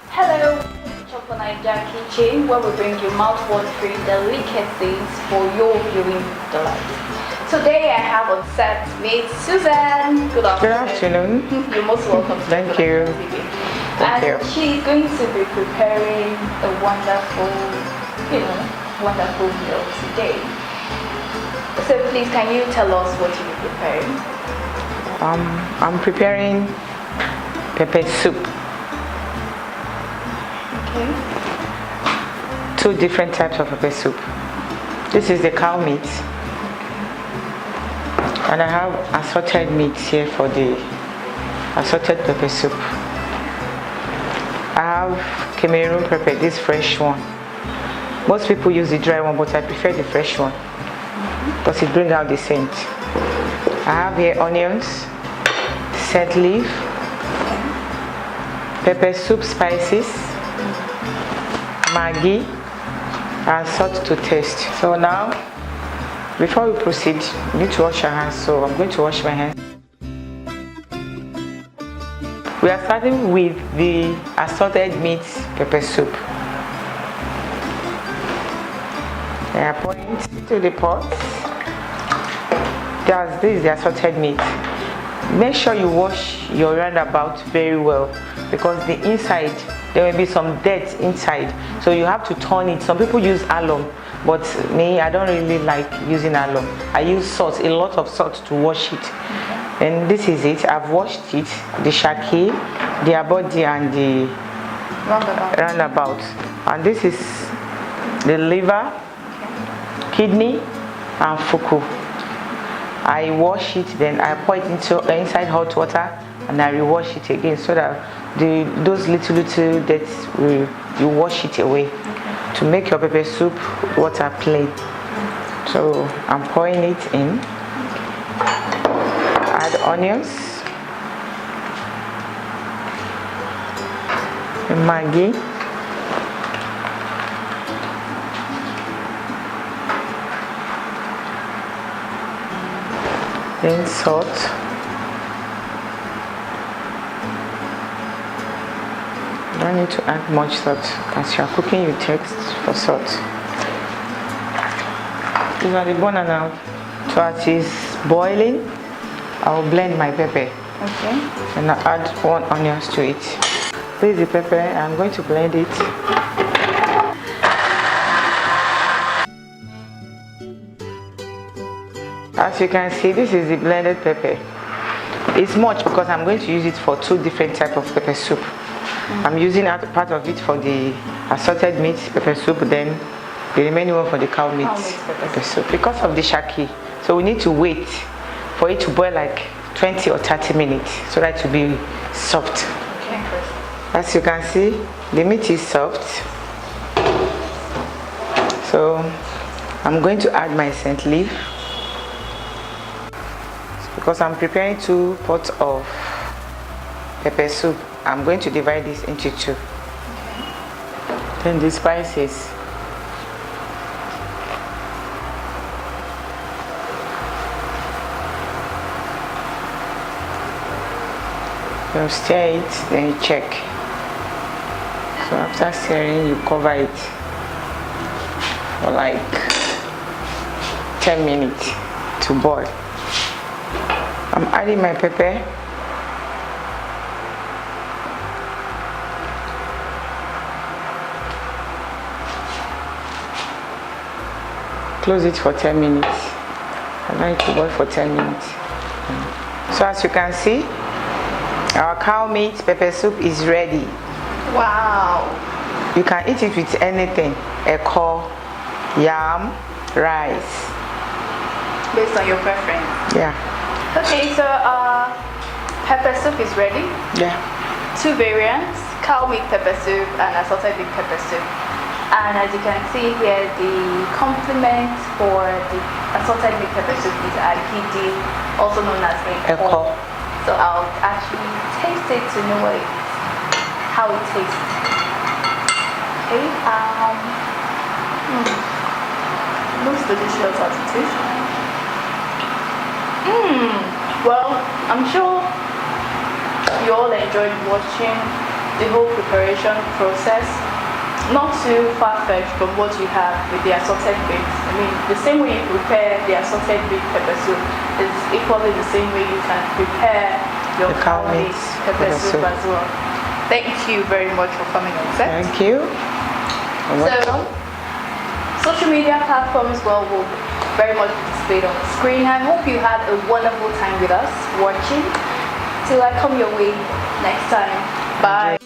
Hello, Choco Niger Kitchen, where we bring you mouth-watering delicacies for your viewing delight. Today I have on set with Susan. Good afternoon. Good afternoon. You're most welcome to Thank you. TV. Thank you. She's going to be preparing a wonderful meal today. So please, can you tell us what you'll be preparing? I'm preparing pepper soup. Okay. Two different types of pepper soup. This is the cow meat, and I have assorted meat here for the assorted pepper soup. I have Cameroon pepper, this fresh one. Most people use the dry one, but I prefer the fresh one because it brings out the scent. I have here onions, scent leaf, pepper soup spices, Maggi, and salt to taste. So now, before we proceed, we need to wash our hands. So I'm going to wash my hands. We are starting with the assorted meat pepper soup. I are pouring it to the pot. This is the assorted meat. Make sure you wash your roundabout very well because the inside there will be some dirt inside, so you have to turn it. Some people use alum, but me, I don't really like using alum. I use salt, a lot of salt to wash it. And this is it. I've washed it, the shaki, the body, and the roundabout. And this is the liver, kidney, and fuku. I wash it, then I pour it inside hot water, and I rewash it again so that those little dirt you wash it away to make your pepper soup water plain. So I'm pouring it in. Add onions, and Maggi, then salt, don't need to add much salt. As you are cooking, you taste for salt. These are the banana now. So as it's boiling, I will blend my pepper. Okay. And I add 1 onion to it. This is the pepper. I'm going to blend it. As you can see, this is the blended pepper. It's much because I'm going to use it for 2 different types of pepper soup. I'm using part of it for the assorted meat pepper soup, then the remaining one for the cow meat pepper soup. Because of the shaki, so we need to wait for it to boil like 20 or 30 minutes so that it will be soft. Okay. As you can see, the meat is soft. So I'm going to add my scent leaf. Because I'm preparing 2 pots of pepper soup, I'm going to divide this into 2. Okay. Then the spices. You stir it, then you check. So after stirring, you cover it for like 10 minutes to boil. I'm adding my pepper. Close it for 10 minutes. Allow it to boil for 10 minutes. So as you can see, our cow meat pepper soup is ready. Wow. You can eat it with anything. Eko, yam, rice. Based on your preference. Yeah. Okay, so pepper soup is ready. Yeah. 2 variants, cow meat pepper soup and assorted meat pepper soup. And as you can see here, the complement for the assorted meat pepper soup is akidi, also known as eko. So I'll actually taste it to know how it tastes. Okay. Looks delicious as it is. Well, I'm sure you all enjoyed watching the whole preparation process. Not too far-fetched from what you have with the assorted bakes. I mean, the same way you prepare the assorted baked pepper soup is equally the same way you can prepare your cow meat pepper soup as well. Thank you very much for coming on set. Thank you. So, social media platforms well will very much be displayed on the screen. I hope you had a wonderful time with us watching. Till I come your way next time. Bye.